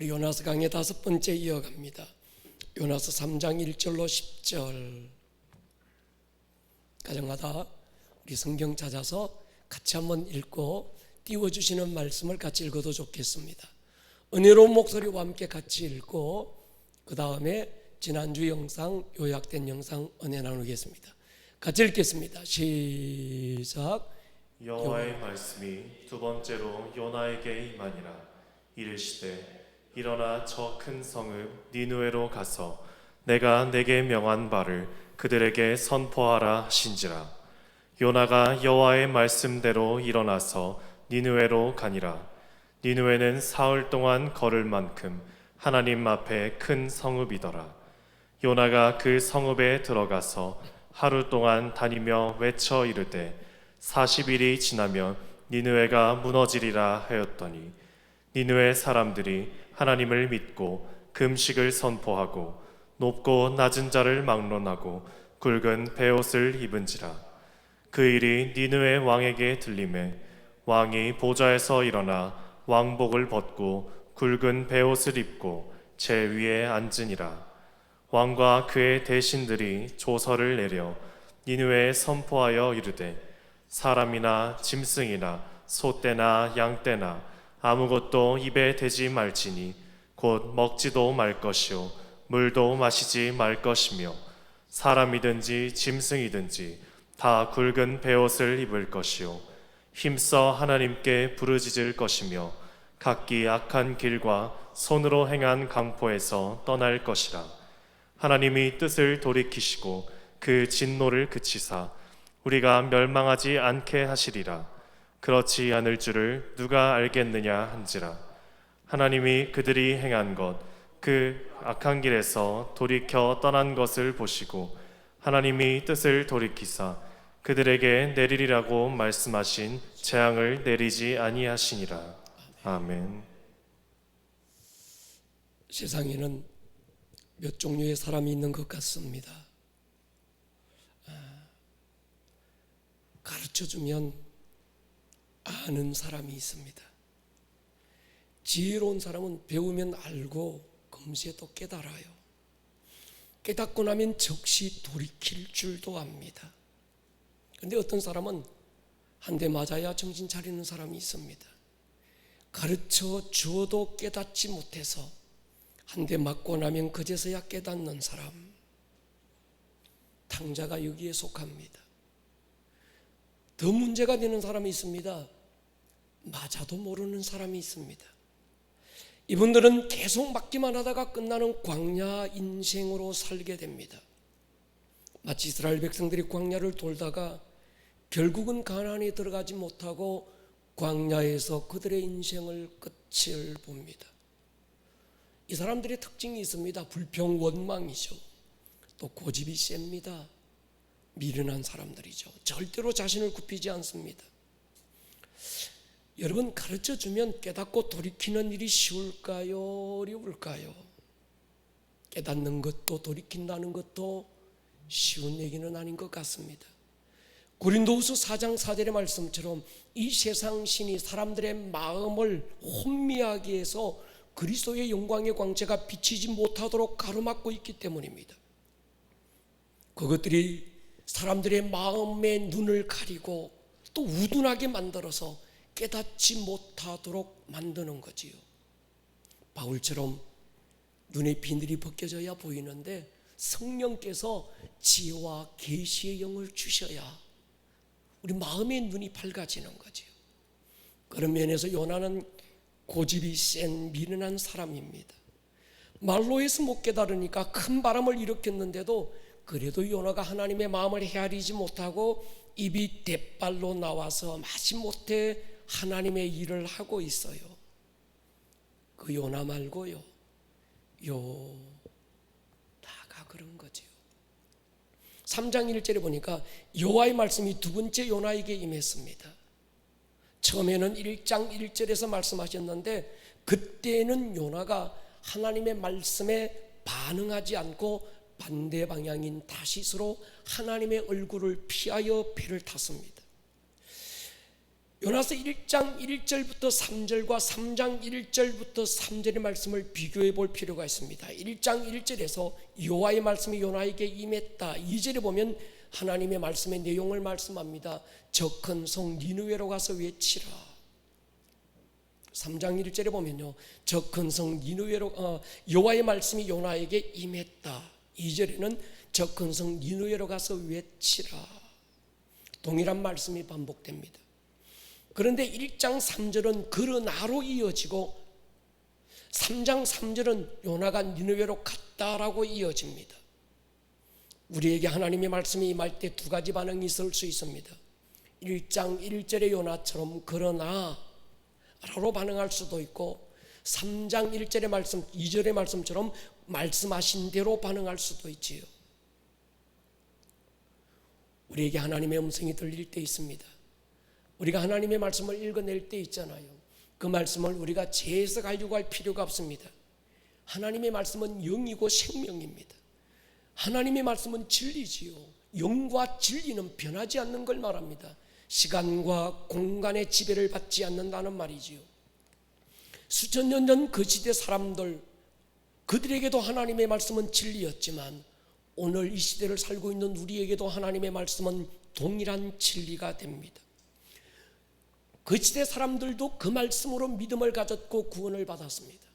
우리 요나서 강의 5번째 이어갑니다. 요나서 3장 1절로 10절. 가정마다 우리 성경 찾아서 같이 한번 읽고 띄워주시는 말씀을 같이 읽어도 좋겠습니다. 은혜로운 목소리와 함께 같이 읽고 그 다음에 지난주 영상, 요약된 영상 은혜 나누겠습니다. 같이 읽겠습니다. 시작. 여호와의 말씀이 두 번째로 요나에게 임하니라. 이르시되 일어나 저 큰 성읍 니느웨로 가서 내가 내게 명한 바를 그들에게 선포하라 하신지라. 요나가 여호와의 말씀대로 일어나서 니느웨로 가니라. 니느웨는 사흘 동안 걸을 만큼 하나님 앞에 큰 성읍이더라. 요나가 그 성읍에 들어가서 하루 동안 다니며 외쳐 이르되 40일이 지나면 니느웨가 무너지리라 하였더니 니느웨 사람들이 하나님을 믿고 금식을 선포하고 높고 낮은 자를 막론하고 굵은 베옷을 입은지라. 그 일이 니느웨 왕에게 들리매 왕이 보좌에서 일어나 왕복을 벗고 굵은 베옷을 입고 제 위에 앉으니라. 왕과 그의 대신들이 조서를 내려 니느웨에 선포하여 이르되 사람이나 짐승이나 소떼나 양떼나 아무것도 입에 대지 말지니 곧 먹지도 말 것이요 물도 마시지 말 것이며 사람이든지 짐승이든지 다 굵은 베옷을 입을 것이요 힘써 하나님께 부르짖을 것이며 각기 악한 길과 손으로 행한 강포에서 떠날 것이라. 하나님이 뜻을 돌이키시고 그 진노를 그치사 우리가 멸망하지 않게 하시리라. 그렇지 않을 줄을 누가 알겠느냐 한지라. 하나님이 그들이 행한 것 그 악한 길에서 돌이켜 떠난 것을 보시고 하나님이 뜻을 돌이키사 그들에게 내리리라고 말씀하신 재앙을 내리지 아니하시니라. 아멘. 세상에는 몇 종류의 사람이 있는 것 같습니다. 가르쳐주면 아는 사람이 있습니다. 지혜로운 사람은 배우면 알고 금세 또 깨달아요. 깨닫고 나면 즉시 돌이킬 줄도 압니다. 그런데 어떤 사람은 한 대 맞아야 정신 차리는 사람이 있습니다. 가르쳐 주어도 깨닫지 못해서 한 대 맞고 나면 그제서야 깨닫는 사람, 탕자가 여기에 속합니다. 더 문제가 되는 사람이 있습니다. 맞아도 모르는 사람이 있습니다. 이분들은 계속 맞기만 하다가 끝나는 광야 인생으로 살게 됩니다. 마치 이스라엘 백성들이 광야를 돌다가 결국은 가나안에 들어가지 못하고 광야에서 그들의 인생을 끝을 봅니다. 이 사람들의 특징이 있습니다. 불평원망이죠. 또 고집이 셉니다. 미련한 사람들이죠. 절대로 자신을 굽히지 않습니다. 여러분, 가르쳐주면 깨닫고 돌이키는 일이 쉬울까요? 어려울까요? 깨닫는 것도 돌이킨다는 것도 쉬운 얘기는 아닌 것 같습니다. 고린도후서 4장 4절의 말씀처럼 이 세상 신이 사람들의 마음을 혼미하게 해서 그리스도의 영광의 광채가 비치지 못하도록 가로막고 있기 때문입니다. 그것들이 사람들의 마음의 눈을 가리고 또 우둔하게 만들어서 깨닫지 못하도록 만드는 거지요. 바울처럼 눈의 비늘이 벗겨져야 보이는데 성령께서 지혜와 계시의 영을 주셔야 우리 마음의 눈이 밝아지는 거지요. 그런 면에서 요나는 고집이 센 미련한 사람입니다. 말로 해서 못 깨달으니까 큰 바람을 일으켰는데도 그래도 요나가 하나님의 마음을 헤아리지 못하고 입이 대발로 나와서 마지못해 하나님의 일을 하고 있어요. 그 요나 말고요, 다가 그런 거죠. 3장 1절에 보니까 여호와의 말씀이 두 번째 요나에게 임했습니다. 처음에는 1장 1절에서 말씀하셨는데 그때는 요나가 하나님의 말씀에 반응하지 않고 반대 방향인 다시스로 하나님의 얼굴을 피하여 배를 탔습니다. 요나서 1장 1절부터 3절과 3장 1절부터 3절의 말씀을 비교해 볼 필요가 있습니다. 1장 1절에서 여호와의 말씀이 요나에게 임했다. 2절에 보면 하나님의 말씀의 내용을 말씀합니다. 저 큰 성 니느웨로 가서 외치라. 3장 1절에 보면요, 저 큰 성 니느웨로 여호와의 말씀이 요나에게 임했다. 2절에는 저 큰 성 니느웨로 가서 외치라. 동일한 말씀이 반복됩니다. 그런데 1장 3절은 그러나로 이어지고 3장 3절은 요나가 니느웨로 갔다라고 이어집니다. 우리에게 하나님의 말씀이 임할 때 두 가지 반응이 있을 수 있습니다. 1장 1절의 요나처럼 그러나 라로 반응할 수도 있고 3장 1절의 말씀, 2절의 말씀처럼 말씀하신 대로 반응할 수도 있지요. 우리에게 하나님의 음성이 들릴 때 있습니다. 우리가 하나님의 말씀을 읽어낼 때 있잖아요. 그 말씀을 우리가 재해석하려고 할 필요가 없습니다. 하나님의 말씀은 영이고 생명입니다. 하나님의 말씀은 진리지요. 영과 진리는 변하지 않는 걸 말합니다. 시간과 공간의 지배를 받지 않는다는 말이지요. 수천 년 전 그 시대 사람들, 그들에게도 하나님의 말씀은 진리였지만 오늘 이 시대를 살고 있는 우리에게도 하나님의 말씀은 동일한 진리가 됩니다. 그 시대 사람들도 그 말씀으로 믿음을 가졌고 구원을 받았습니다.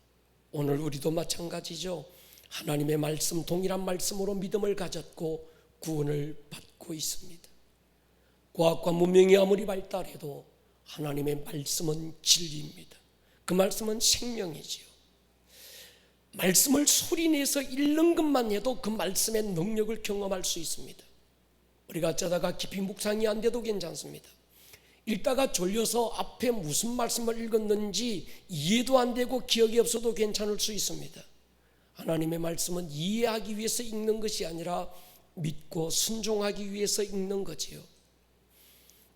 오늘 우리도 마찬가지죠. 하나님의 말씀, 동일한 말씀으로 믿음을 가졌고 구원을 받고 있습니다. 과학과 문명이 아무리 발달해도 하나님의 말씀은 진리입니다. 그 말씀은 생명이지요. 말씀을 소리내서 읽는 것만 해도 그 말씀의 능력을 경험할 수 있습니다. 우리가 어쩌다가 깊이 묵상이 안 돼도 괜찮습니다. 읽다가 졸려서 앞에 무슨 말씀을 읽었는지 이해도 안 되고 기억이 없어도 괜찮을 수 있습니다. 하나님의 말씀은 이해하기 위해서 읽는 것이 아니라 믿고 순종하기 위해서 읽는 거지요.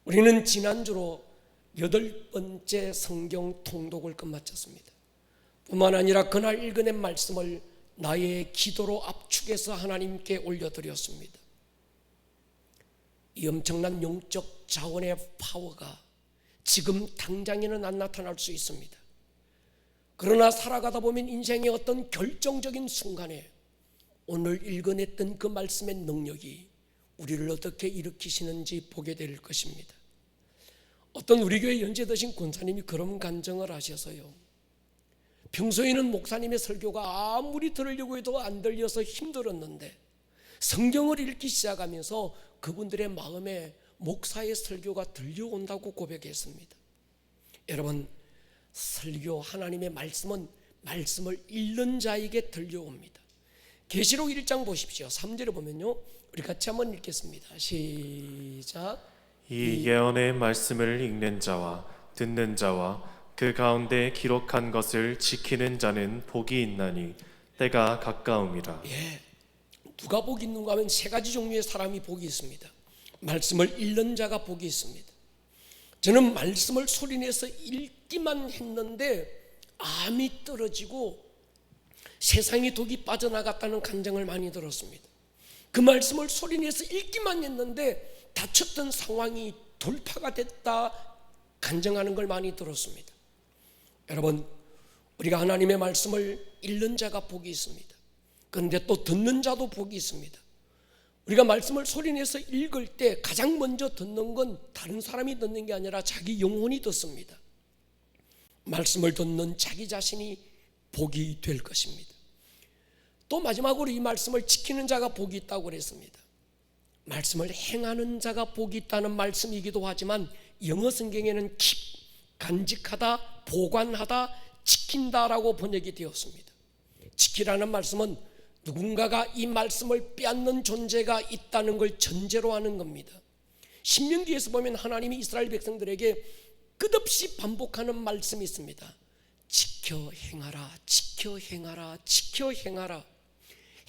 우리는 지난주로 8번째 성경 통독을 끝마쳤습니다. 뿐만 아니라 그날 읽어낸 말씀을 나의 기도로 압축해서 하나님께 올려드렸습니다. 이 엄청난 영적 자원의 파워가 지금 당장에는 안 나타날 수 있습니다. 그러나 살아가다 보면 인생의 어떤 결정적인 순간에 오늘 읽어냈던 그 말씀의 능력이 우리를 어떻게 일으키시는지 보게 될 것입니다. 어떤 우리 교회 연재 되신 권사님이 그런 간증을 하셔서요, 평소에는 목사님의 설교가 아무리 들으려고 해도 안 들려서 힘들었는데 성경을 읽기 시작하면서 그분들의 마음에 목사의 설교가 들려온다고 고백했습니다. 여러분, 설교, 하나님의 말씀은 말씀을 읽는 자에게 들려옵니다. 계시록 1장 보십시오. 3절에 보면요, 우리 같이 한번 읽겠습니다. 시작. 이 예언의 말씀을 읽는 자와 듣는 자와 그 가운데 기록한 것을 지키는 자는 복이 있나니 때가 가까움이라. 누가 복이 있는가 하면 세 가지 종류의 사람이 복이 있습니다. 말씀을 읽는 자가 복이 있습니다. 저는 말씀을 소리내서 읽기만 했는데 암이 떨어지고 세상의 독이 빠져나갔다는 간증을 많이 들었습니다. 그 말씀을 소리내서 읽기만 했는데 다쳤던 상황이 돌파가 됐다 간증하는 걸 많이 들었습니다. 여러분, 우리가 하나님의 말씀을 읽는 자가 복이 있습니다. 그런데 또 듣는 자도 복이 있습니다. 우리가 말씀을 소리내서 읽을 때 가장 먼저 듣는 건 다른 사람이 듣는 게 아니라 자기 영혼이 듣습니다. 말씀을 듣는 자기 자신이 복이 될 것입니다. 또 마지막으로 이 말씀을 지키는 자가 복이 있다고 그랬습니다. 말씀을 행하는 자가 복이 있다는 말씀이기도 하지만 영어 성경에는 keep, 간직하다, 보관하다, 지킨다라고 번역이 되었습니다. 지키라는 말씀은 누군가가 이 말씀을 빼앗는 존재가 있다는 걸 전제로 하는 겁니다. 신명기에서 보면 하나님이 이스라엘 백성들에게 끝없이 반복하는 말씀이 있습니다. 지켜 행하라, 지켜 행하라, 지켜 행하라.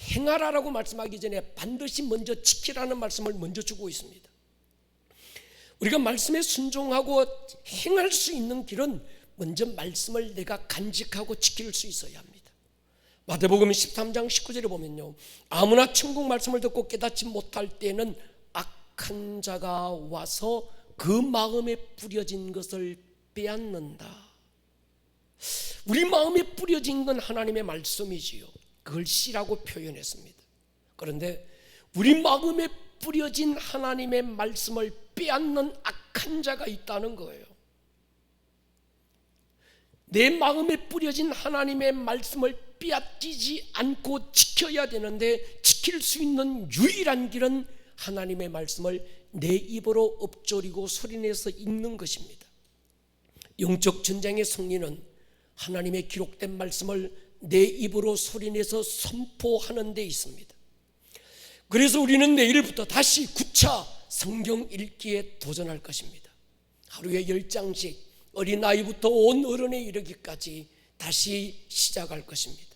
행하라라고 말씀하기 전에 반드시 먼저 지키라는 말씀을 먼저 주고 있습니다. 우리가 말씀에 순종하고 행할 수 있는 길은 먼저 말씀을 내가 간직하고 지킬 수 있어야 합니다. 마태복음 13장 19절에 보면요, 아무나 천국 말씀을 듣고 깨닫지 못할 때는 악한 자가 와서 그 마음에 뿌려진 것을 빼앗는다. 우리 마음에 뿌려진 건 하나님의 말씀이지요. 그걸 씨라고 표현했습니다. 그런데 우리 마음에 뿌려진 하나님의 말씀을 빼앗는 악한 자가 있다는 거예요. 내 마음에 뿌려진 하나님의 말씀을 빼앗기지 않고 지켜야 되는데, 지킬 수 있는 유일한 길은 하나님의 말씀을 내 입으로 읊조리고 소리내서 읽는 것입니다. 영적 전쟁의 승리는 하나님의 기록된 말씀을 내 입으로 소리내서 선포하는 데 있습니다. 그래서 우리는 내일부터 다시 9차 성경 읽기에 도전할 것입니다. 하루에 10장씩 어린아이부터 온 어른에 이르기까지 다시 시작할 것입니다.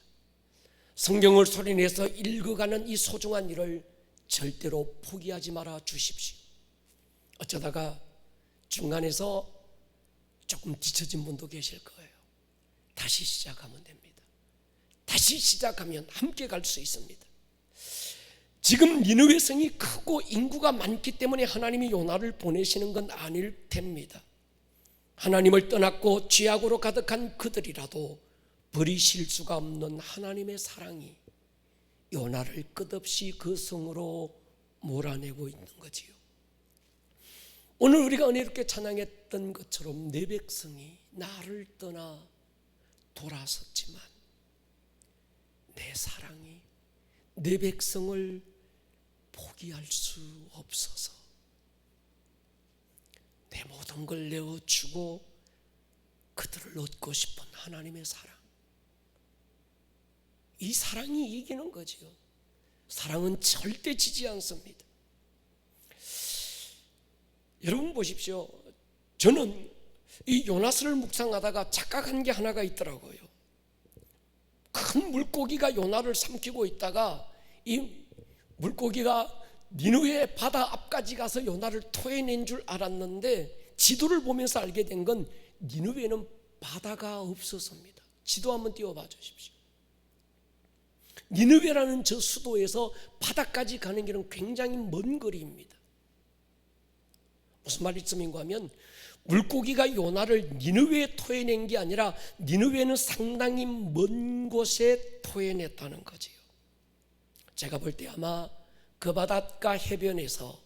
성경을 소리내서 읽어가는 이 소중한 일을 절대로 포기하지 말아 주십시오. 어쩌다가 중간에서 조금 뒤처진 분도 계실 거예요. 다시 시작하면 됩니다. 다시 시작하면 함께 갈 수 있습니다. 지금 니느웨 성이 크고 인구가 많기 때문에 하나님이 요나를 보내시는 건 아닐 텐입니다. 하나님을 떠났고 죄악으로 가득한 그들이라도 버리실 수가 없는 하나님의 사랑이 요나를 끝없이 그 성으로 몰아내고 있는 거지요. 오늘 우리가 은혜롭게 찬양했던 것처럼 내 백성이 나를 떠나 돌아섰지만 내 사랑이 내 백성을 포기할 수 없어서 내 모든 걸 내어주고 그들을 얻고 싶은 하나님의 사랑, 이 사랑이 이기는 거지요. 사랑은 절대 지지 않습니다. 여러분 보십시오. 저는 이 요나스를 묵상하다가 착각한 게 하나가 있더라고요. 큰 물고기가 요나를 삼키고 있다가 이 물고기가 니느웨 바다 앞까지 가서 요나를 토해낸 줄 알았는데, 지도를 보면서 알게 된 건 니느웨는 바다가 없어서입니다. 지도 한번 띄워봐 주십시오. 니느웨라는 저 수도에서 바다까지 가는 길은 굉장히 먼 거리입니다. 무슨 말씀인가 하면, 물고기가 요나를 니느웨에 토해낸 게 아니라 니느웨는 상당히 먼 곳에 토해냈다는 거지요. 제가 볼 때 아마 그 바닷가 해변에서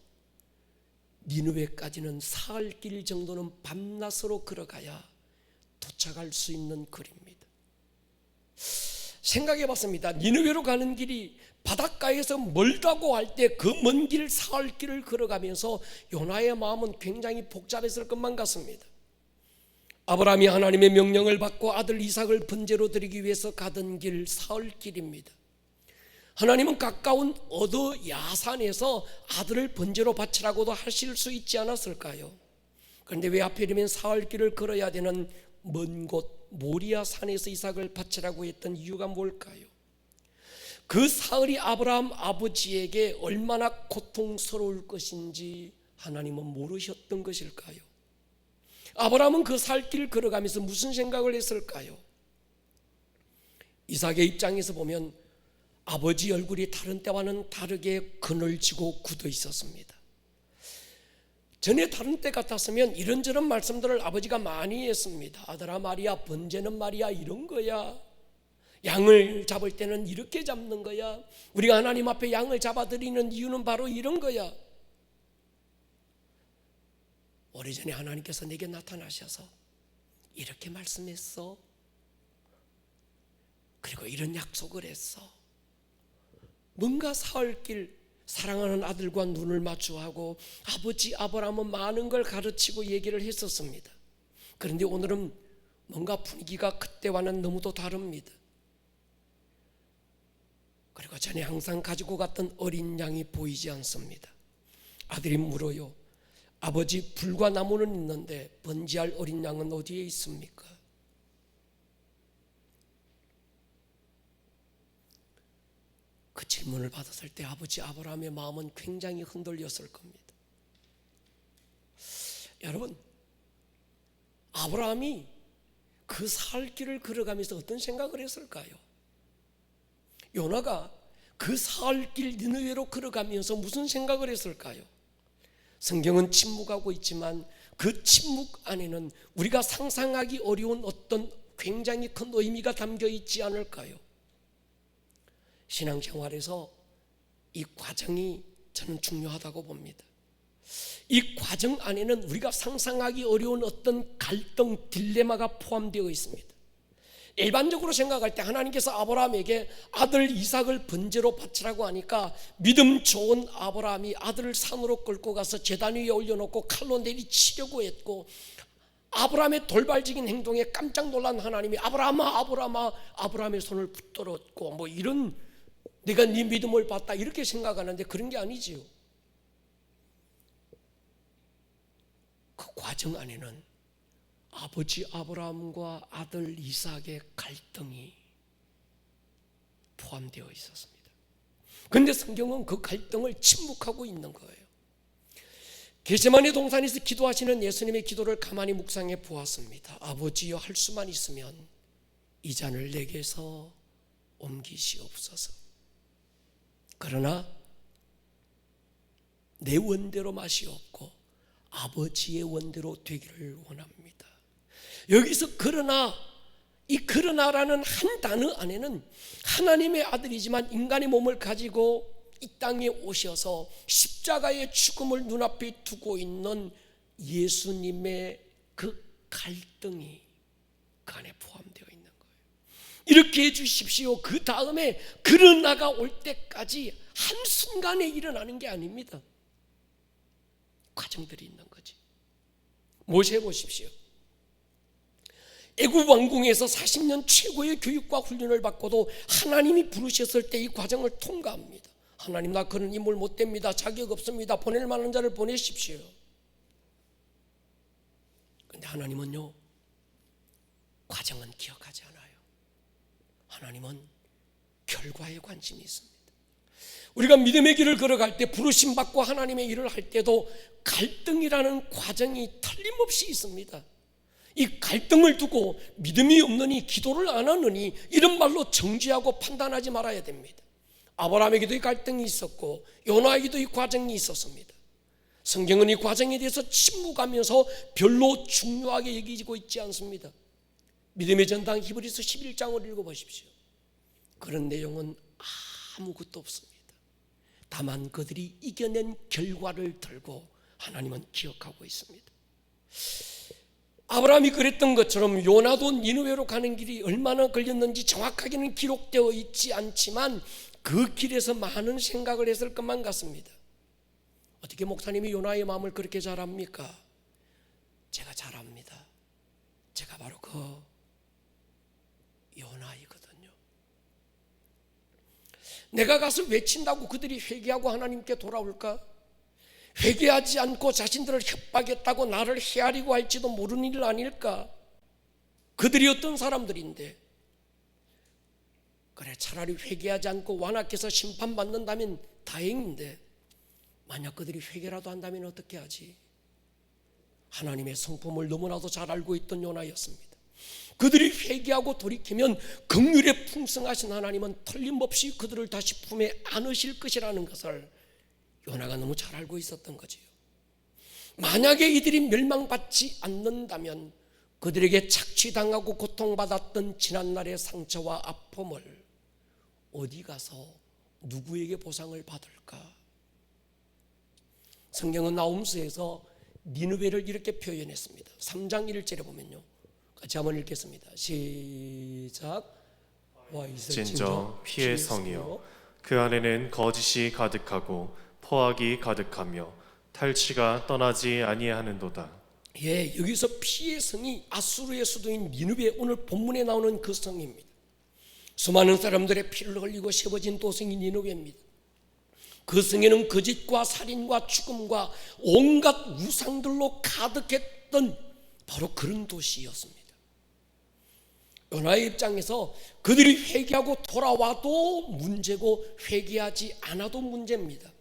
니느웨까지는 사흘길 정도는 밤낮으로 걸어가야 도착할 수 있는 거리입니다. 생각해 봤습니다. 니느웨로 가는 길이 바닷가에서 멀다고 할 때 그 먼 길 사흘길을 걸어가면서 요나의 마음은 굉장히 복잡했을 것만 같습니다. 아브라함이 하나님의 명령을 받고 아들 이삭을 번제로 드리기 위해서 가던 길 사흘길입니다. 하나님은 가까운 어더 야산에서 아들을 번제로 바치라고도 하실 수 있지 않았을까요? 그런데 왜 하필이면 사흘길을 걸어야 되는 먼 곳 모리아 산에서 이삭을 바치라고 했던 이유가 뭘까요? 그 사흘이 아브라함 아버지에게 얼마나 고통스러울 것인지 하나님은 모르셨던 것일까요? 아브라함은 그 사흘길을 걸어가면서 무슨 생각을 했을까요? 이삭의 입장에서 보면 아버지 얼굴이 다른 때와는 다르게 그늘지고 굳어 있었습니다. 전에 다른 때 같았으면 이런저런 말씀들을 아버지가 많이 했습니다. 아들아 말이야, 번제는 말이야 이런 거야, 양을 잡을 때는 이렇게 잡는 거야, 우리가 하나님 앞에 양을 잡아드리는 이유는 바로 이런 거야. 오래전에 하나님께서 내게 나타나셔서 이렇게 말씀했어, 그리고 이런 약속을 했어. 뭔가 사흘길 사랑하는 아들과 눈을 마주하고 아버지 아브라함은 많은 걸 가르치고 얘기를 했었습니다. 그런데 오늘은 뭔가 분위기가 그때와는 너무도 다릅니다. 그리고 전에 항상 가지고 갔던 어린 양이 보이지 않습니다. 아들이 물어요. 아버지, 불과 나무는 있는데 번제할 어린 양은 어디에 있습니까? 그 질문을 받았을 때 아버지 아브라함의 마음은 굉장히 흔들렸을 겁니다. 여러분, 아브라함이 그 사흘길을 걸어가면서 어떤 생각을 했을까요? 요나가 그 사흘길 니느웨로 걸어가면서 무슨 생각을 했을까요? 성경은 침묵하고 있지만 그 침묵 안에는 우리가 상상하기 어려운 어떤 굉장히 큰 의미가 담겨 있지 않을까요? 신앙생활에서 이 과정이 저는 중요하다고 봅니다. 이 과정 안에는 우리가 상상하기 어려운 어떤 갈등, 딜레마가 포함되어 있습니다. 일반적으로 생각할 때 하나님께서 아브라함에게 아들 이삭을 번제로 바치라고 하니까 믿음 좋은 아브라함이 아들을 산으로 끌고 가서 제단 위에 올려놓고 칼로 내리치려고 했고, 아브라함의 돌발적인 행동에 깜짝 놀란 하나님이 아브라함아 아브라함아, 아브라함의 손을 붙들었고 뭐 이런, 내가 네 믿음을 봤다 이렇게 생각하는데 그런 게 아니지요. 그 과정 안에는 아버지 아브라함과 아들 이삭의 갈등이 포함되어 있었습니다. 그런데 성경은 그 갈등을 침묵하고 있는 거예요. 겟세마네 동산에서 기도하시는 예수님의 기도를 가만히 묵상해 보았습니다. 아버지여, 할 수만 있으면 이 잔을 내게서 옮기시옵소서. 그러나 내 원대로 마시옵고 아버지의 원대로 되기를 원합니다. 여기서 그러나, 이 그러나라는 한 단어 안에는 하나님의 아들이지만 인간의 몸을 가지고 이 땅에 오셔서 십자가의 죽음을 눈앞에 두고 있는 예수님의 그 갈등이 그 안에 포함되어 있는 거예요. 이렇게 해 주십시오. 그 다음에 그러나가 올 때까지 한순간에 일어나는 게 아닙니다. 과정들이 있는 거지. 모세 보십시오. 애굽 왕궁에서 40년 최고의 교육과 훈련을 받고도 하나님이 부르셨을 때 이 과정을 통과합니다. 하나님, 나 그런 인물 못 됩니다. 자격 없습니다. 보낼 만한 자를 보내십시오. 그런데 하나님은요, 과정은 기억하지 않아요. 하나님은 결과에 관심이 있습니다. 우리가 믿음의 길을 걸어갈 때, 부르심 받고 하나님의 일을 할 때도 갈등이라는 과정이 틀림없이 있습니다. 이 갈등을 두고 믿음이 없느니 기도를 안 하느니 이런 말로 정죄하고 판단하지 말아야 됩니다. 아브라함에게도 이 갈등이 있었고 요나에게도 이 과정이 있었습니다. 성경은 이 과정에 대해서 침묵하면서 별로 중요하게 여기고 있지 않습니다. 믿음의 전당 히브리서 11장을 읽어보십시오. 그런 내용은 아무것도 없습니다. 다만 그들이 이겨낸 결과를 들고 하나님은 기억하고 있습니다. 아브라함이 그랬던 것처럼 요나도 니느웨로 가는 길이 얼마나 걸렸는지 정확하게는 기록되어 있지 않지만 그 길에서 많은 생각을 했을 것만 같습니다. 어떻게 목사님이 요나의 마음을 그렇게 잘 압니까? 제가 잘 압니다. 제가 바로 그 요나이거든요. 내가 가서 외친다고 그들이 회개하고 하나님께 돌아올까? 회개하지 않고 자신들을 협박했다고 나를 헤아리고 할지도 모르는 일 아닐까? 그들이 어떤 사람들인데, 그래 차라리 회개하지 않고 완악해서 심판받는다면 다행인데, 만약 그들이 회개라도 한다면 어떻게 하지? 하나님의 성품을 너무나도 잘 알고 있던 요나였습니다. 그들이 회개하고 돌이키면 긍휼에 풍성하신 하나님은 틀림없이 그들을 다시 품에 안으실 것이라는 것을 요나가 너무 잘 알고 있었던 거지요. 만약에 이들이 멸망받지 않는다면 그들에게 착취당하고 고통받았던 지난날의 상처와 아픔을 어디 가서 누구에게 보상을 받을까? 성경은 나홈스에서 니느웨를 이렇게 표현했습니다. 3장 1절에 보면요, 같이 한번 읽겠습니다. 시작. 진저 피의 성이요, 그 안에는 거짓이 가득하고 포악이 가득하며 탈취가 떠나지 아니하는도다. 예, 여기서 피의 성이 아수르의 수도인 니느웨, 오늘 본문에 나오는 그 성입니다. 수많은 사람들의 피를 흘리고 세워진 도성이 니느웨입니다. 그 성에는 거짓과 살인과 죽음과 온갖 우상들로 가득했던 바로 그런 도시였습니다. 요나의 입장에서 그들이 회개하고 돌아와도 문제고 회개하지 않아도 문제입니다.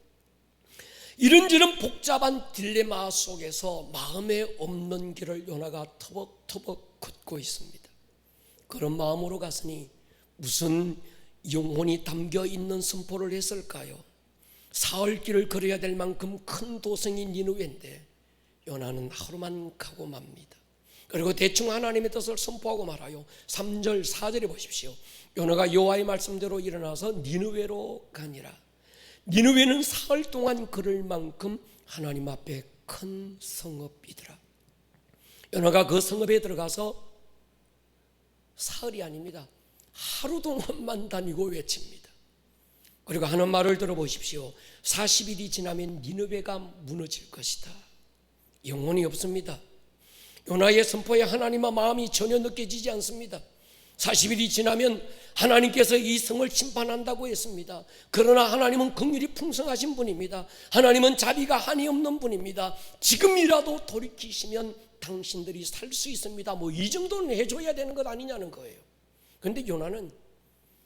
이런저런 복잡한 딜레마 속에서 마음에 없는 길을 요나가 터벅터벅 걷고 있습니다. 그런 마음으로 갔으니 무슨 영혼이 담겨 있는 선포를 했을까요? 사흘 길을 걸어야 될 만큼 큰 도성이 니느웨인데 요나는 하루만 가고 맙니다. 그리고 대충 하나님의 뜻을 선포하고 말아요. 3절 4절에 보십시오. 요나가 여호와의 말씀대로 일어나서 니느웨로 가니라. 니느웨는 사흘 동안 걸을 만큼 하나님 앞에 큰 성읍이더라. 요나가 그 성읍에 들어가서 사흘이 아닙니다. 하루 동안만 다니고 외칩니다. 그리고 하는 말을 들어보십시오. 40일이 지나면 니느웨가 무너질 것이다. 영혼이 없습니다. 요나의 선포에 하나님의 마음이 전혀 느껴지지 않습니다. 40일이 지나면 하나님께서 이 성을 심판한다고 했습니다. 그러나 하나님은 긍휼이 풍성하신 분입니다. 하나님은 자비가 한이 없는 분입니다. 지금이라도 돌이키시면 당신들이 살 수 있습니다. 뭐 이 정도는 해줘야 되는 것 아니냐는 거예요. 그런데 요나는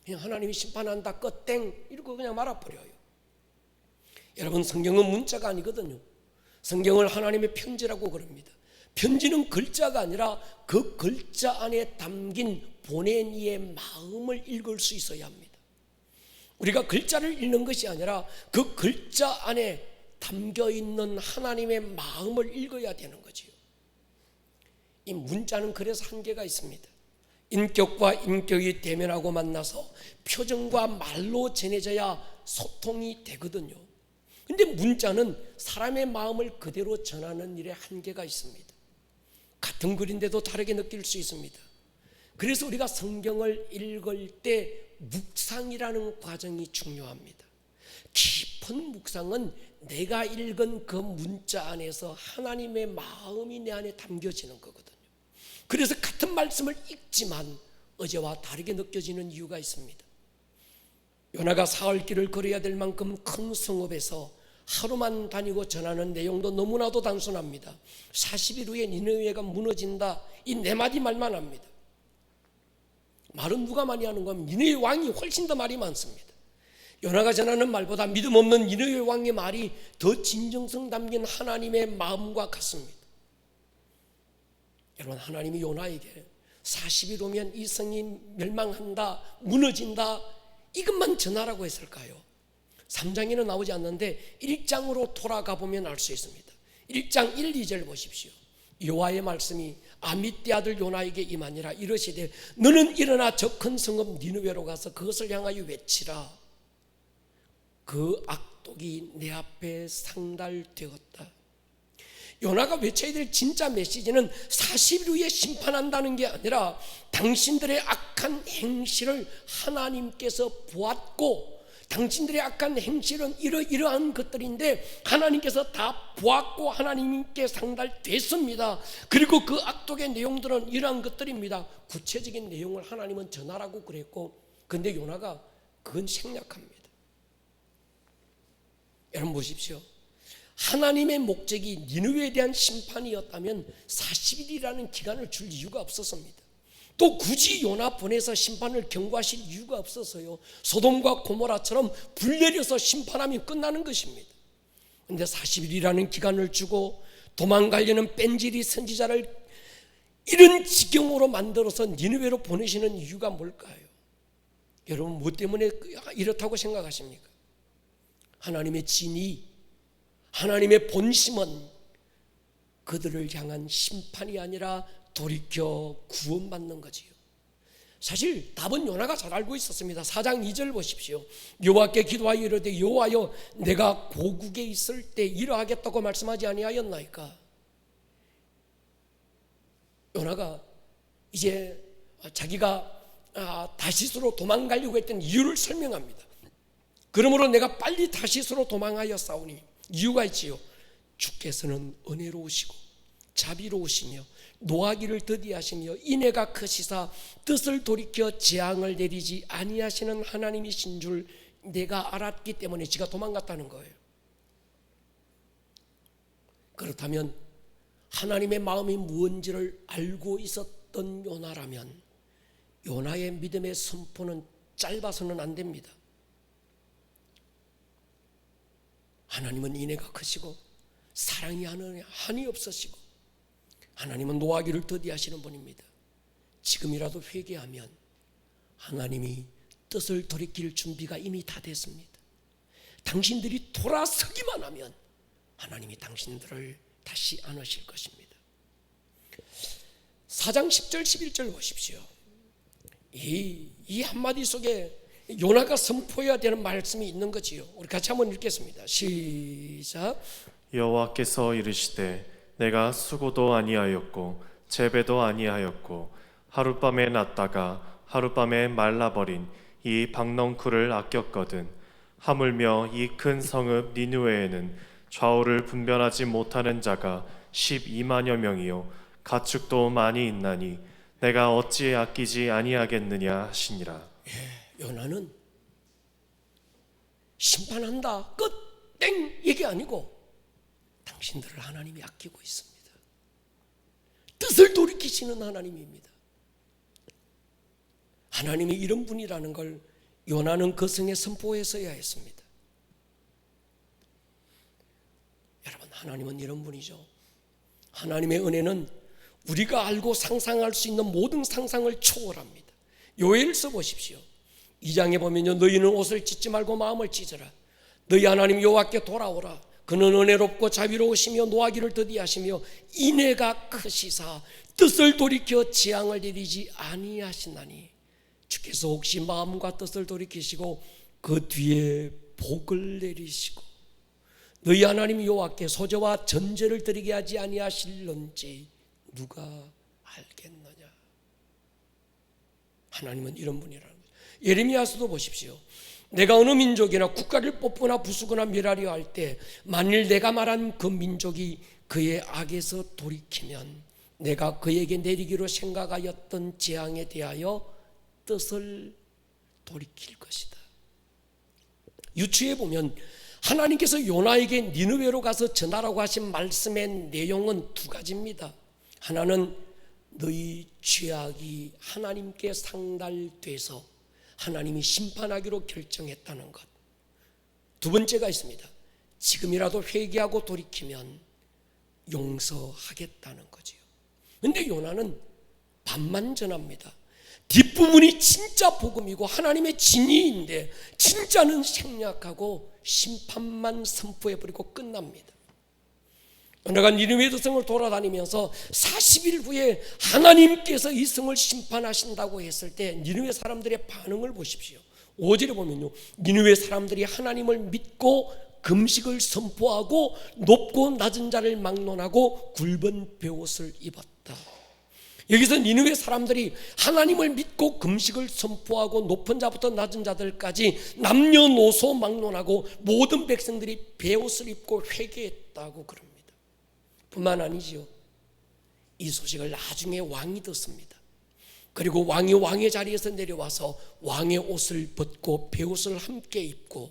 그냥 하나님이 심판한다 끝땡 이러고 그냥 말아버려요. 여러분, 성경은 문자가 아니거든요. 성경을 하나님의 편지라고 그럽니다. 편지는 글자가 아니라 그 글자 안에 담긴 보낸 이의 마음을 읽을 수 있어야 합니다. 우리가 글자를 읽는 것이 아니라 그 글자 안에 담겨있는 하나님의 마음을 읽어야 되는 거지요. 이 문자는 그래서 한계가 있습니다. 인격과 인격이 대면하고 만나서 표정과 말로 전해져야 소통이 되거든요. 근데 문자는 사람의 마음을 그대로 전하는 일에 한계가 있습니다. 같은 글인데도 다르게 느낄 수 있습니다. 그래서 우리가 성경을 읽을 때 묵상이라는 과정이 중요합니다. 깊은 묵상은 내가 읽은 그 문자 안에서 하나님의 마음이 내 안에 담겨지는 거거든요. 그래서 같은 말씀을 읽지만 어제와 다르게 느껴지는 이유가 있습니다. 요나가 사흘 길을 걸어야 될 만큼 큰 성읍에서 하루만 다니고 전하는 내용도 너무나도 단순합니다. 40일 후에 니느웨가 무너진다, 이 네 마디 말만 합니다. 말은 누가 많이 하는 거면 니느웨 왕이 훨씬 더 말이 많습니다. 요나가 전하는 말보다 믿음 없는 니느웨 왕의 말이 더 진정성 담긴 하나님의 마음과 같습니다. 여러분, 하나님이 요나에게 40일 오면 이 성이 멸망한다, 무너진다, 이것만 전하라고 했을까요? 3장에는 나오지 않는데 1장으로 돌아가 보면 알 수 있습니다. 1장 1, 2절 보십시오. 여호와의 말씀이 아미떼 아들 요나에게 임하니라. 이르시되 너는 일어나 저 큰 성읍 니느웨로 가서 그것을 향하여 외치라. 그 악독이 내 앞에 상달되었다. 요나가 외쳐야 될 진짜 메시지는 40일 후에 심판한다는 게 아니라 당신들의 악한 행실을 하나님께서 보았고, 당신들의 악한 행실은 이러한 것들인데 하나님께서 다 보았고 하나님께 상달됐습니다. 그리고 그 악독의 내용들은 이러한 것들입니다. 구체적인 내용을 하나님은 전하라고 그랬고, 근데 요나가 그건 생략합니다. 여러분 보십시오. 하나님의 목적이 니느웨에 대한 심판이었다면 40일이라는 기간을 줄 이유가 없었습니다. 또 굳이 요나 보내서 심판을 경고하실 이유가 없어서요. 소돔과 고모라처럼 불 내려서 심판하면 끝나는 것입니다. 그런데 40일이라는 기간을 주고 도망가려는 뺀질이 선지자를 이런 지경으로 만들어서 니느웨로 보내시는 이유가 뭘까요? 여러분, 뭐 때문에 이렇다고 생각하십니까? 하나님의 진이, 하나님의 본심은 그들을 향한 심판이 아니라 돌이켜 구원받는 거지요. 사실 답은 요나가 잘 알고 있었습니다. 4장 2절 보십시오. 여호와께 기도하여 이르되 여호와여, 내가 고국에 있을 때 이러하겠다고 말씀하지 아니하였나이까. 요나가 이제 자기가 다시스로 도망가려고 했던 이유를 설명합니다. 그러므로 내가 빨리 다시스로 도망하여 싸우니, 이유가 있지요. 주께서는 은혜로우시고 자비로우시며 노하기를 더디하시며 인애가 크시사 뜻을 돌이켜 재앙을 내리지 아니하시는 하나님이신 줄 내가 알았기 때문에 지가 도망갔다는 거예요. 그렇다면 하나님의 마음이 무언지를 알고 있었던 요나라면 요나의 믿음의 선포는 짧아서는 안 됩니다. 하나님은 인애가 크시고 사랑이 한이 없으시고 하나님은 노하기를 더디하시는 분입니다. 지금이라도 회개하면 하나님이 뜻을 돌이킬 준비가 이미 다 됐습니다. 당신들이 돌아서기만 하면 하나님이 당신들을 다시 안으실 것입니다. 4장 10절 11절 보십시오. 이 한마디 속에 요나가 선포해야 되는 말씀이 있는 거지요. 우리 같이 한번 읽겠습니다. 시작. 여호와께서 이르시되 내가 수고도 아니하였고 재배도 아니하였고 하룻밤에 났다가 하룻밤에 말라버린 이 박넝쿨을 아꼈거든. 하물며 이 큰 성읍 니느웨에는 좌우를 분별하지 못하는 자가 12만여 명이요 가축도 많이 있나니 내가 어찌 아끼지 아니하겠느냐 하시니라. 요나는 심판한다 끝 땡 이게 아니고 당신들을 하나님이 아끼고 있습니다. 뜻을 돌이키시는 하나님입니다. 하나님이 이런 분이라는 걸 요나는 그 성에 선포했어야 했습니다. 여러분, 하나님은 이런 분이죠. 하나님의 은혜는 우리가 알고 상상할 수 있는 모든 상상을 초월합니다. 요엘서 보십시오. 2장에 보면요, 너희는 옷을 찢지 말고 마음을 찢으라. 너희 하나님 여호와께 돌아오라. 그는 은혜롭고 자비로우시며 노하기를 더디하시며 인애가 크시사 뜻을 돌이켜 재앙을 내리지 아니하시나니 주께서 혹시 마음과 뜻을 돌이키시고 그 뒤에 복을 내리시고 너희 하나님 여호와께 소제와 전제를 드리게 하지 아니하실런지 누가 알겠느냐. 하나님은 이런 분이라는 거죠. 예레미야서도 보십시오. 내가 어느 민족이나 국가를 뽑거나 부수거나 멸하려 할 때 만일 내가 말한 그 민족이 그의 악에서 돌이키면 내가 그에게 내리기로 생각하였던 재앙에 대하여 뜻을 돌이킬 것이다. 유추해 보면 하나님께서 요나에게 니느웨로 가서 전하라고 하신 말씀의 내용은 두 가지입니다. 하나는 너희 죄악이 하나님께 상달돼서 하나님이 심판하기로 결정했다는 것. 두 번째가 있습니다. 지금이라도 회개하고 돌이키면 용서하겠다는 거지요. 그런데 요나는 반만 전합니다. 뒷부분이 진짜 복음이고 하나님의 진리인데 진짜는 생략하고 심판만 선포해버리고 끝납니다. 요나가 니느웨 성을 돌아다니면서 40일 후에 하나님께서 이 성을 심판하신다고 했을 때 니느웨 사람들의 반응을 보십시오. 5절에 보면요, 니느웨 사람들이 하나님을 믿고 금식을 선포하고 높고 낮은 자를 막론하고 굵은 베옷을 입었다. 여기서 니느웨 사람들이 하나님을 믿고 금식을 선포하고 높은 자부터 낮은 자들까지 남녀노소 막론하고 모든 백성들이 베옷을 입고 회개했다고 그럽니다. 뿐만 아니지요, 이 소식을 나중에 왕이 듣습니다. 그리고 왕이 왕의 자리에서 내려와서 왕의 옷을 벗고 베옷을 함께 입고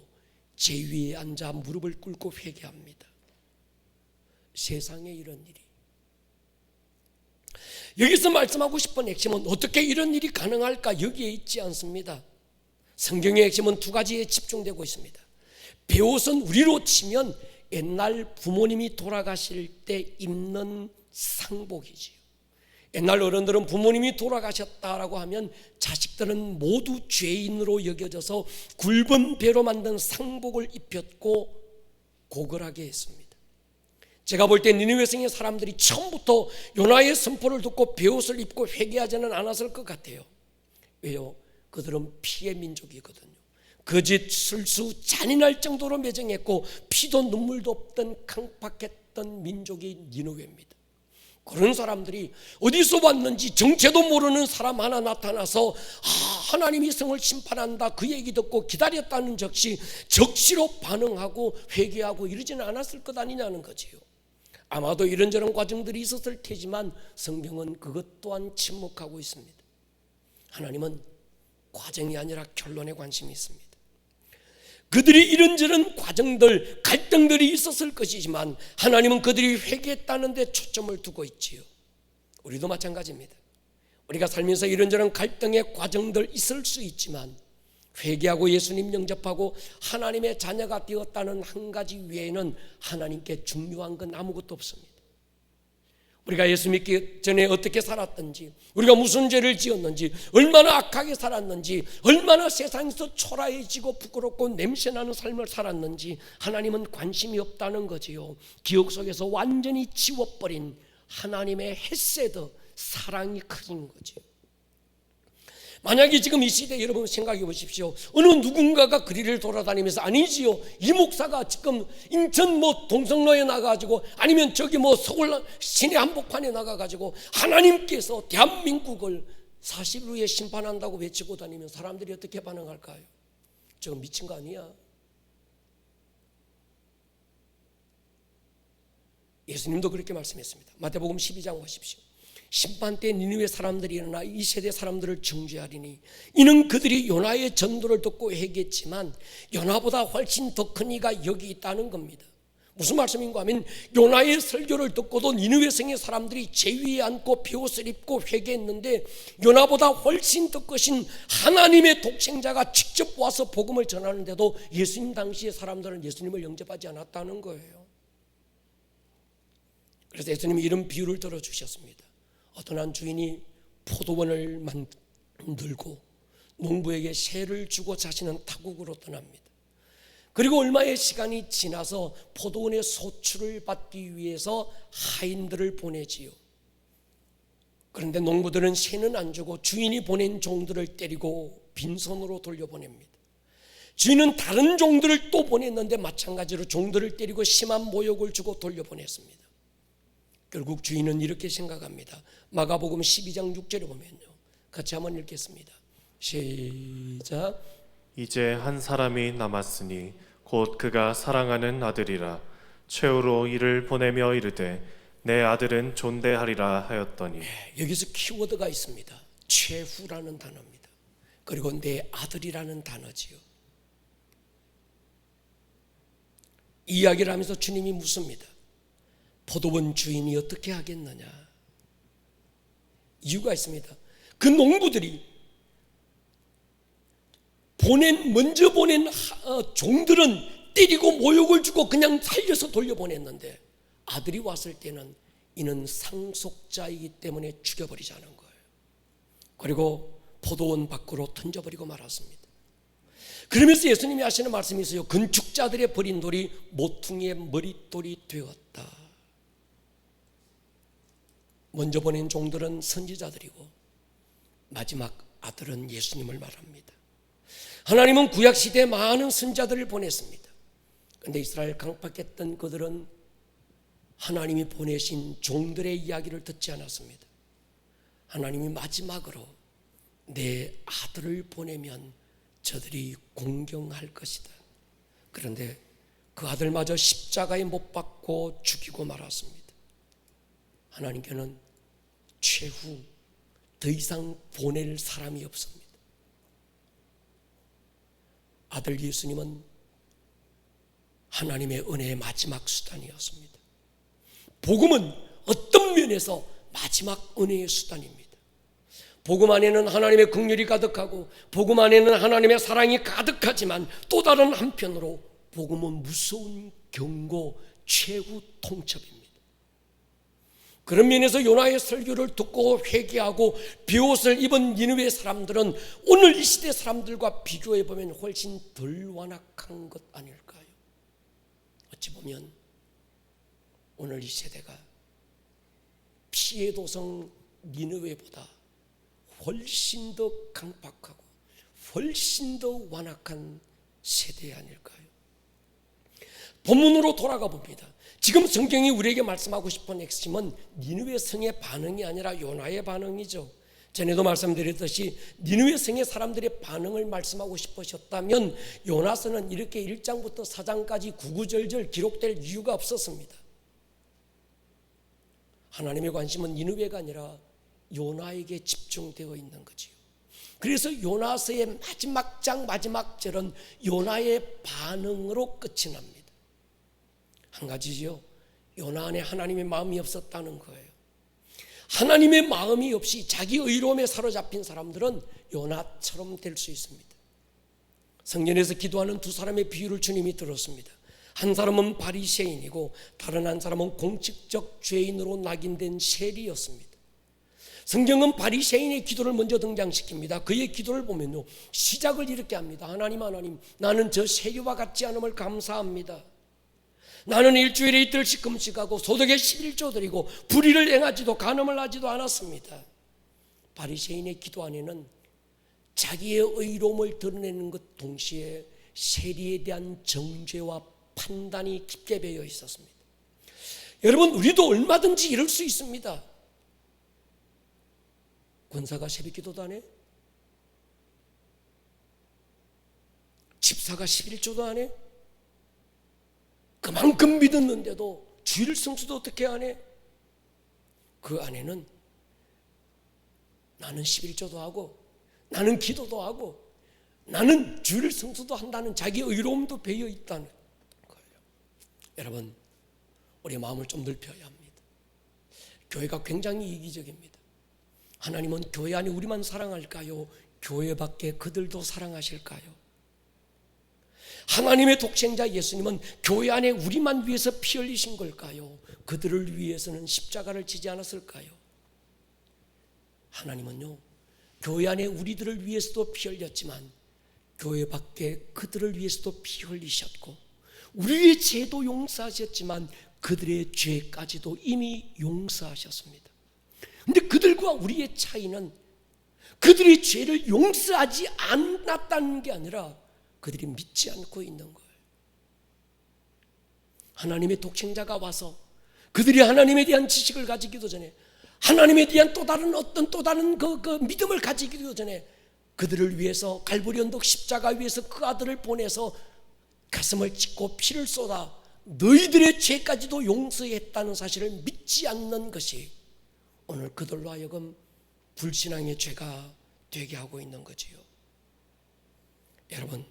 제위에 앉아 무릎을 꿇고 회개합니다. 세상에 이런 일이. 여기서 말씀하고 싶은 핵심은 어떻게 이런 일이 가능할까 여기에 있지 않습니다. 성경의 핵심은 두 가지에 집중되고 있습니다. 베옷은 우리로 치면 옛날 부모님이 돌아가실 때 입는 상복이지요. 옛날 어른들은 부모님이 돌아가셨다라고 하면 자식들은 모두 죄인으로 여겨져서 굵은 배로 만든 상복을 입혔고 고글하게 했습니다. 제가 볼 때 니느웨 성의 사람들이 처음부터 요나의 선포를 듣고 베옷을 입고 회개하지는 않았을 것 같아요. 왜요? 그들은 피의 민족이거든요. 거짓, 술수, 잔인할 정도로 매정했고 피도 눈물도 없던 강팍했던 민족이 니느웨입니다. 그런 사람들이 어디서 왔는지 정체도 모르는 사람 하나 나타나서 하나님이 성을 심판한다 그 얘기 듣고 기다렸다는 적시로 반응하고 회개하고 이러지는 않았을 것 아니냐는 거지요. 아마도 이런저런 과정들이 있었을 테지만 성경은 그것 또한 침묵하고 있습니다. 하나님은 과정이 아니라 결론에 관심이 있습니다. 그들이 이런저런 과정들, 갈등들이 있었을 것이지만 하나님은 그들이 회개했다는 데 초점을 두고 있지요. 우리도 마찬가지입니다. 우리가 살면서 이런저런 갈등의 과정들 있을 수 있지만 회개하고 예수님 영접하고 하나님의 자녀가 되었다는 한 가지 외에는 하나님께 중요한 건 아무것도 없습니다. 우리가 예수 믿기 전에 어떻게 살았던지, 우리가 무슨 죄를 지었는지, 얼마나 악하게 살았는지, 얼마나 세상에서 초라해지고 부끄럽고 냄새나는 삶을 살았는지 하나님은 관심이 없다는 거지요. 기억 속에서 완전히 지워버린 하나님의 헤세드, 사랑이 크신 거지요. 만약에 지금 이 시대 여러분 생각해 보십시오. 어느 누군가가 거리를 돌아다니면서 아니지요, 이 목사가 지금 인천 뭐 동성로에 나가가지고 아니면 저기 뭐 서울 시내 한복판에 나가가지고 하나님께서 대한민국을 40일 후에 심판한다고 외치고 다니면 사람들이 어떻게 반응할까요? 저거 미친 거 아니야? 예수님도 그렇게 말씀했습니다. 마태복음 12장 보십시오. 심판 때 니느웨 사람들이 일어나 이 세대 사람들을 정죄하리니 이는 그들이 요나의 전도를 듣고 회개했지만 요나보다 훨씬 더 큰 이가 여기 있다는 겁니다. 무슨 말씀인가 하면 요나의 설교를 듣고도 니느웨 성의 사람들이 제 위에 앉고 비옷을 입고 회개했는데 요나보다 훨씬 더 크신 하나님의 독생자가 직접 와서 복음을 전하는데도 예수님 당시의 사람들은 예수님을 영접하지 않았다는 거예요. 그래서 예수님이 이런 비유를 들어주셨습니다. 어떤 한 주인이 포도원을 만들고 농부에게 세를 주고 자신은 타국으로 떠납니다. 그리고 얼마의 시간이 지나서 포도원의 소출을 받기 위해서 하인들을 보내지요. 그런데 농부들은 세는 안 주고 주인이 보낸 종들을 때리고 빈손으로 돌려보냅니다. 주인은 다른 종들을 또 보냈는데 마찬가지로 종들을 때리고 심한 모욕을 주고 돌려보냈습니다. 결국 주인은 이렇게 생각합니다. 마가복음 12장 6절에 보면요, 같이 한번 읽겠습니다. 시작. 이제 한 사람이 남았으니 곧 그가 사랑하는 아들이라. 최후로 이를 보내며 이르되 내 아들은 존대하리라 하였더니. 여기서 키워드가 있습니다. 최후라는 단어입니다. 그리고 내 아들이라는 단어지요. 이야기를 하면서 주님이 묻습니다. 포도원 주인이 어떻게 하겠느냐? 이유가 있습니다. 그 농부들이 먼저 보낸 종들은 때리고 모욕을 주고 그냥 살려서 돌려보냈는데 아들이 왔을 때는 이는 상속자이기 때문에 죽여버리자는 거예요. 그리고 포도원 밖으로 던져버리고 말았습니다. 그러면서 예수님이 하시는 말씀이 있어요. 건축자들의 버린 돌이 모퉁이의 머릿돌이 되었다. 먼저 보낸 종들은 선지자들이고 마지막 아들은 예수님을 말합니다. 하나님은 구약시대에 많은 선지자들을 보냈습니다. 그런데 이스라엘 강팍했던 그들은 하나님이 보내신 종들의 이야기를 듣지 않았습니다. 하나님이 마지막으로 내 아들을 보내면 저들이 공경할 것이다. 그런데 그 아들마저 십자가에 못 박고 죽이고 말았습니다. 하나님께는 최후 더 이상 보낼 사람이 없습니다. 아들 예수님은 하나님의 은혜의 마지막 수단이었습니다. 복음은 어떤 면에서 마지막 은혜의 수단입니다. 복음 안에는 하나님의 긍휼이 가득하고 복음 안에는 하나님의 사랑이 가득하지만 또 다른 한편으로 복음은 무서운 경고, 최후 통첩입니다. 그런 면에서 요나의 설교를 듣고 회개하고 비옷을 입은 니느웨 사람들은 오늘 이 시대 사람들과 비교해 보면 훨씬 덜 완악한 것 아닐까요? 어찌 보면 오늘 이 세대가 피해 도성 니느웨보다 훨씬 더 강박하고 훨씬 더 완악한 세대 아닐까요? 본문으로 돌아가 봅니다. 지금 성경이 우리에게 말씀하고 싶은 핵심은 니느웨 성의 반응이 아니라 요나의 반응이죠. 전에도 말씀드렸듯이 니느웨 성의 사람들의 반응을 말씀하고 싶으셨다면 요나서는 이렇게 1장부터 4장까지 구구절절 기록될 이유가 없었습니다. 하나님의 관심은 니느웨가 아니라 요나에게 집중되어 있는 거지요. 그래서 요나서의 마지막 장 마지막 절은 요나의 반응으로 끝이 납니다. 한 가지죠. 요나 안에 하나님의 마음이 없었다는 거예요. 하나님의 마음이 없이 자기 의로움에 사로잡힌 사람들은 요나처럼 될 수 있습니다. 성전에서 기도하는 두 사람의 비유를 주님이 들었습니다. 한 사람은 바리새인이고 다른 한 사람은 공식적 죄인으로 낙인된 세리였습니다. 성경은 바리새인의 기도를 먼저 등장시킵니다. 그의 기도를 보면요, 시작을 이렇게 합니다. 하나님, 나는 저 세리와 같지 않음을 감사합니다. 나는 일주일에 이틀씩 금식하고 소득의 11조 드리고 불의를 행하지도 간음을 하지도 않았습니다. 바리새인의 기도 안에는 자기의 의로움을 드러내는 것 동시에 세리에 대한 정죄와 판단이 깊게 배어 있었습니다. 여러분, 우리도 얼마든지 이럴 수 있습니다. 권사가 새벽기도도 안 해? 집사가 11조도 안 해? 그만큼 믿었는데도 주일 성수도 어떻게 안 해? 그 안에는 나는 11조도 하고 나는 기도도 하고 나는 주일 성수도 한다는 자기 의로움도 배어 있다는 거예요. 여러분, 우리 마음을 좀 넓혀야 합니다. 교회가 굉장히 이기적입니다. 하나님은 교회 안에 우리만 사랑할까요? 교회 밖에 그들도 사랑하실까요? 하나님의 독생자 예수님은 교회 안에 우리만 위해서 피 흘리신 걸까요? 그들을 위해서는 십자가를 지지 않았을까요? 하나님은요, 교회 안에 우리들을 위해서도 피 흘렸지만 교회 밖에 그들을 위해서도 피 흘리셨고 우리의 죄도 용서하셨지만 그들의 죄까지도 이미 용서하셨습니다. 그런데 그들과 우리의 차이는 그들의 죄를 용서하지 않았다는 게 아니라 그들이 믿지 않고 있는 거예요. 하나님의 독생자가 와서 그들이 하나님에 대한 지식을 가지기도 전에 하나님에 대한 또 다른 그 믿음을 가지기도 전에 그들을 위해서 갈보리 언덕 십자가 위에서 그 아들을 보내서 가슴을 찢고 피를 쏟아 너희들의 죄까지도 용서했다는 사실을 믿지 않는 것이 오늘 그들로 하여금 불신앙의 죄가 되게 하고 있는 거지요. 여러분,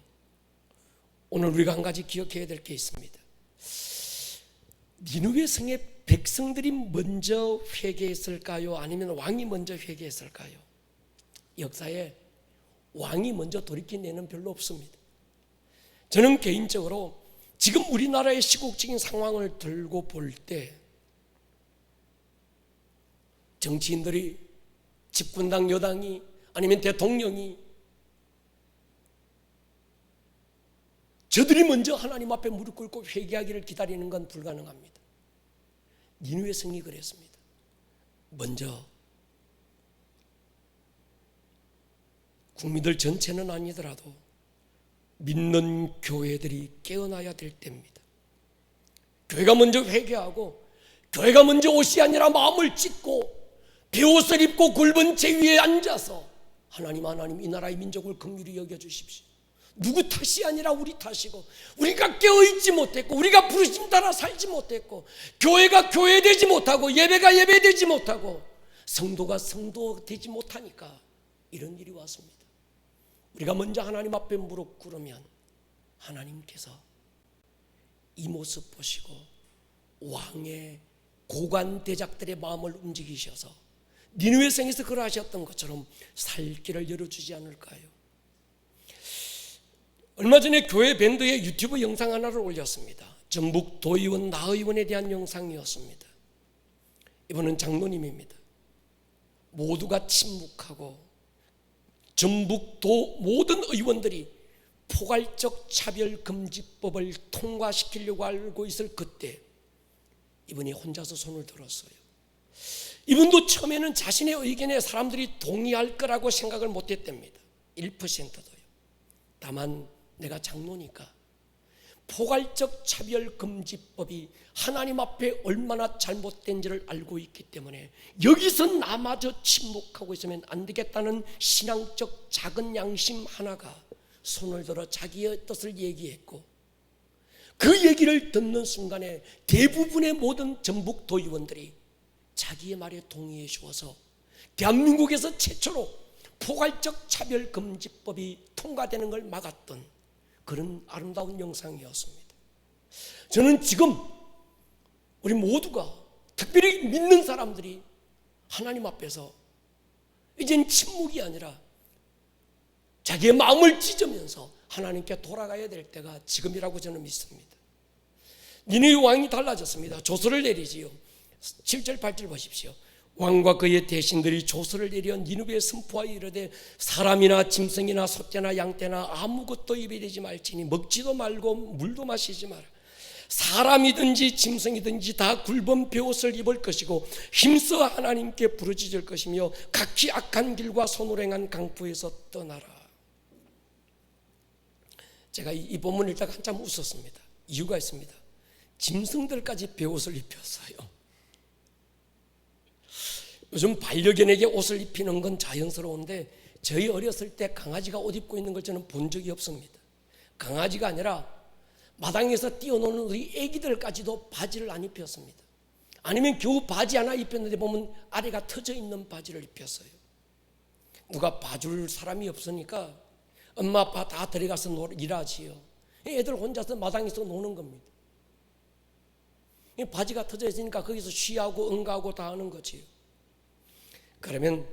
오늘 우리가 한 가지 기억해야 될 게 있습니다. 니느웨 성의 백성들이 먼저 회개했을까요? 아니면 왕이 먼저 회개했을까요? 역사에 왕이 먼저 돌이킨 예는 별로 없습니다. 저는 개인적으로 지금 우리나라의 시국적인 상황을 들고 볼 때 정치인들이 집권당 여당이 아니면 대통령이 저들이 먼저 하나님 앞에 무릎 꿇고 회개하기를 기다리는 건 불가능합니다. 니느웨 성이 그랬습니다. 먼저 국민들 전체는 아니더라도 믿는 교회들이 깨어나야 될 때입니다. 교회가 먼저 회개하고 교회가 먼저 옷이 아니라 마음을 찢고 베옷을 입고 굵은 재 위에 앉아서 하나님 이 나라의 민족을 긍휼히 여겨주십시오. 누구 탓이 아니라 우리 탓이고 우리가 깨어있지 못했고 우리가 부르심 따라 살지 못했고 교회가 교회되지 못하고 예배가 예배되지 못하고 성도가 성도되지 못하니까 이런 일이 왔습니다. 우리가 먼저 하나님 앞에 무릎 꿇으면 하나님께서 이 모습 보시고 왕의 고관 대작들의 마음을 움직이셔서 니느웨 성에서 그러하셨던 것처럼 살 길을 열어주지 않을까요? 얼마 전에 교회 밴드의 유튜브 영상 하나를 올렸습니다. 전북 도의원 나의원에 대한 영상이었습니다. 이분은 장로님입니다. 모두가 침묵하고 전북도 모든 의원들이 포괄적 차별금지법을 통과시키려고 알고 있을 그때 이분이 혼자서 손을 들었어요. 이분도 처음에는 자신의 의견에 사람들이 동의할 거라고 생각을 못했답니다. 1%도요. 다만 내가 장로니까 포괄적 차별금지법이 하나님 앞에 얼마나 잘못된지를 알고 있기 때문에 여기서 나마저 침묵하고 있으면 안 되겠다는 신앙적 작은 양심 하나가 손을 들어 자기의 뜻을 얘기했고 그 얘기를 듣는 순간에 대부분의 모든 전북 도의원들이 자기의 말에 동의해 주어서 대한민국에서 최초로 포괄적 차별금지법이 통과되는 걸 막았던 그런 아름다운 영상이었습니다. 저는 지금 우리 모두가 특별히 믿는 사람들이 하나님 앞에서 이젠 침묵이 아니라 자기의 마음을 찢으면서 하나님께 돌아가야 될 때가 지금이라고 저는 믿습니다. 니느웨 왕이 달라졌습니다. 조서를 내리지요. 7절 8절 보십시오. 왕과 그의 대신들이 조서를 내려 니느웨에 선포하여 이르되 사람이나 짐승이나 소떼나 양떼나 아무것도 입에 대지 말지니 먹지도 말고 물도 마시지 마라. 사람이든지 짐승이든지 다 굵은 베옷을 입을 것이고 힘써 하나님께 부르짖을 것이며 각기 악한 길과 손으로 행한 강포에서 떠나라. 제가 이 본문을 읽다가 한참 웃었습니다. 이유가 있습니다. 짐승들까지 베옷을 입혔어요. 요즘 반려견에게 옷을 입히는 건 자연스러운데 저희 어렸을 때 강아지가 옷 입고 있는 걸 저는 본 적이 없습니다. 강아지가 아니라 마당에서 뛰어노는 우리 애기들까지도 바지를 안 입혔습니다. 아니면 겨우 바지 하나 입혔는데 보면 아래가 터져 있는 바지를 입혔어요. 누가 봐줄 사람이 없으니까 엄마 아빠 다 들어가서 일하지요. 애들 혼자서 마당에서 노는 겁니다. 바지가 터져 있으니까 거기서 쉬하고 응가하고 다 하는 거지요. 그러면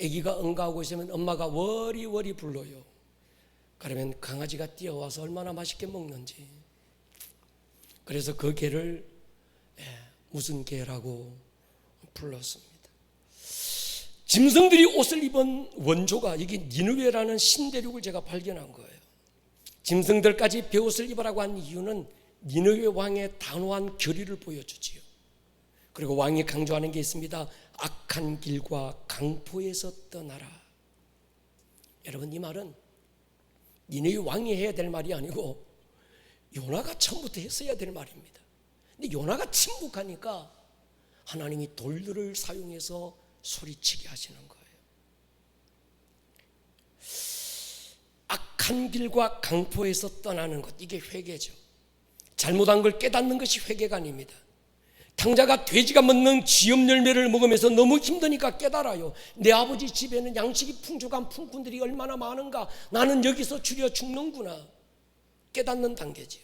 아기가 응가하고 있으면 엄마가 워리워리 불러요. 그러면 강아지가 뛰어와서 얼마나 맛있게 먹는지. 그래서 그 개를 무슨 개라고 불렀습니다. 짐승들이 옷을 입은 원조가 여기 니느웨라는 신대륙을 제가 발견한 거예요. 짐승들까지 베옷을 입으라고 한 이유는 니느웨 왕의 단호한 결의를 보여주지요. 그리고 왕이 강조하는 게 있습니다. 악한 길과 강포에서 떠나라. 여러분, 이 말은 니느웨 왕이 해야 될 말이 아니고 요나가 처음부터 했어야 될 말입니다. 근데 요나가 침묵하니까 하나님이 돌들을 사용해서 소리치게 하시는 거예요. 악한 길과 강포에서 떠나는 것, 이게 회개죠. 잘못한 걸 깨닫는 것이 회개가 아닙니다. 탕자가 돼지가 먹는 지엽 열매를 먹으면서 너무 힘드니까 깨달아요. 내 아버지 집에는 양식이 풍족한 품꾼들이 얼마나 많은가. 나는 여기서 줄여 죽는구나. 깨닫는 단계지요.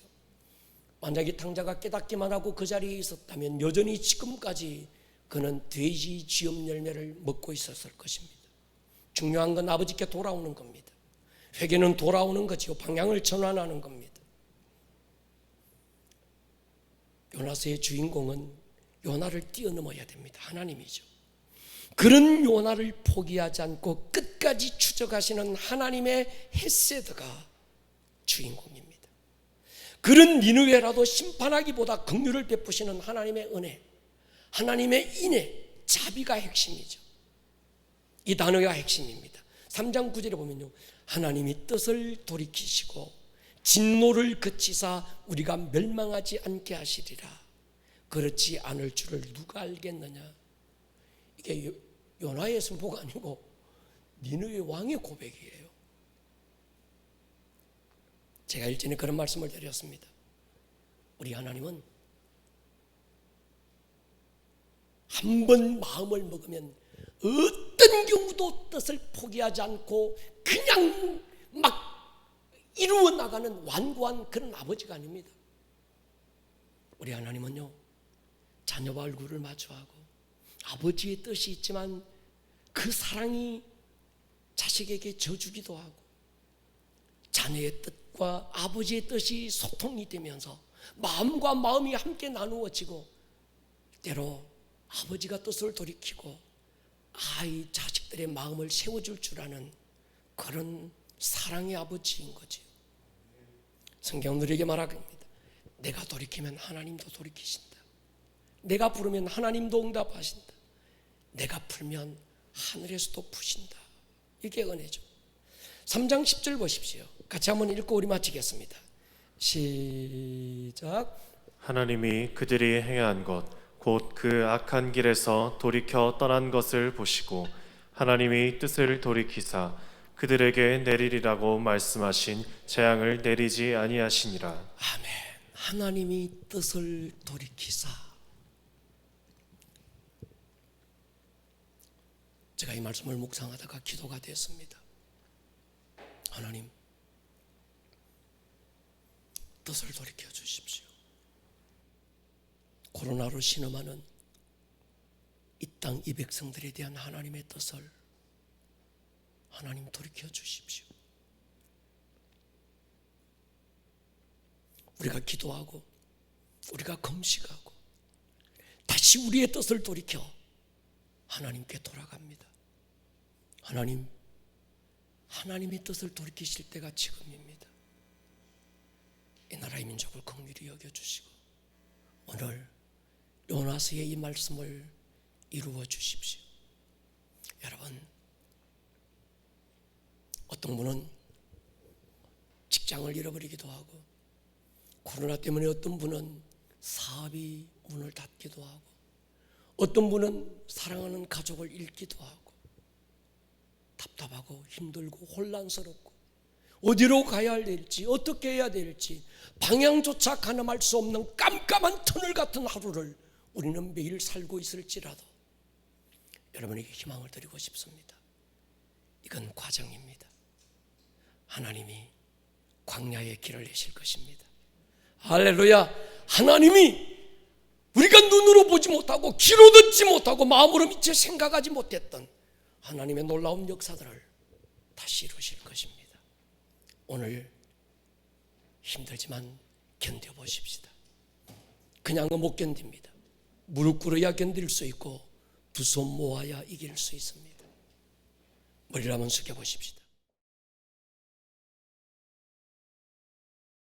만약에 탕자가 깨닫기만 하고 그 자리에 있었다면 여전히 지금까지 그는 돼지 지엽 열매를 먹고 있었을 것입니다. 중요한 건 아버지께 돌아오는 겁니다. 회개는 돌아오는 거지요. 방향을 전환하는 겁니다. 요나서의 주인공은 요나를 뛰어넘어야 됩니다. 하나님이죠. 그런 요나를 포기하지 않고 끝까지 추적하시는 하나님의 헤세드가 주인공입니다. 그런 니느웨라도 심판하기보다 긍휼을 베푸시는 하나님의 은혜, 하나님의 인애, 자비가 핵심이죠. 이 단어가 핵심입니다. 3장 9절에 보면요, 하나님이 뜻을 돌이키시고 진노를 그치사 우리가 멸망하지 않게 하시리라. 그렇지 않을 줄을 누가 알겠느냐. 이게 요나의 선포가 아니고 니느웨 왕의 고백이에요. 제가 일전에 그런 말씀을 드렸습니다. 우리 하나님은 한 번 마음을 먹으면 어떤 경우도 뜻을 포기하지 않고 그냥 막 이루어 나가는 완고한 그런 아버지가 아닙니다. 우리 하나님은요, 자녀와 얼굴을 마주하고 아버지의 뜻이 있지만 그 사랑이 자식에게 져주기도 하고 자녀의 뜻과 아버지의 뜻이 소통이 되면서 마음과 마음이 함께 나누어지고 때로 아버지가 뜻을 돌이키고 아이 자식들의 마음을 세워줄 줄 아는 그런 사랑의 아버지인 거지. 성경은 우리에게 말합니다. 내가 돌이키면 하나님도 돌이키신다. 내가 부르면 하나님도 응답하신다. 내가 풀면 하늘에서도 푸신다. 이게 은혜죠. 3장 10절 보십시오. 같이 한번 읽고 우리 마치겠습니다. 시작. 하나님이 그들이 행한 것 곧 그 악한 길에서 돌이켜 떠난 것을 보시고 하나님이 뜻을 돌이키사 그들에게 내리리라고 말씀하신 재앙을 내리지 아니하시니라. 아멘. 하나님이 뜻을 돌이키사. 제가 이 말씀을 묵상하다가 기도가 됐습니다. 하나님, 뜻을 돌이켜 주십시오. 코로나로 신음하는 이 땅 이 백성들에 대한 하나님의 뜻을 하나님 돌이켜 주십시오. 우리가 기도하고 우리가 금식하고 다시 우리의 뜻을 돌이켜 하나님께 돌아갑니다. 하나님의 뜻을 돌이키실 때가 지금입니다. 이 나라의 민족을 긍휼히 여겨주시고 오늘 요나서의 이 말씀을 이루어 주십시오. 여러분, 어떤 분은 직장을 잃어버리기도 하고 코로나 때문에 어떤 분은 사업이 문을 닫기도 하고 어떤 분은 사랑하는 가족을 잃기도 하고 답답하고 힘들고 혼란스럽고 어디로 가야 될지 어떻게 해야 될지 방향조차 가늠할 수 없는 깜깜한 터널 같은 하루를 우리는 매일 살고 있을지라도 여러분에게 희망을 드리고 싶습니다. 이건 과정입니다. 하나님이 광야의 길을 내실 것입니다. 할렐루야. 하나님이 우리가 눈으로 보지 못하고 귀로 듣지 못하고 마음으로 미처 생각하지 못했던 하나님의 놀라운 역사들을 다시 이루실 것입니다. 오늘 힘들지만 견뎌보십시다. 그냥은 못 견딥니다. 무릎 꿇어야 견딜 수 있고 두 손 모아야 이길 수 있습니다. 머리를 한번 숙여보십시다.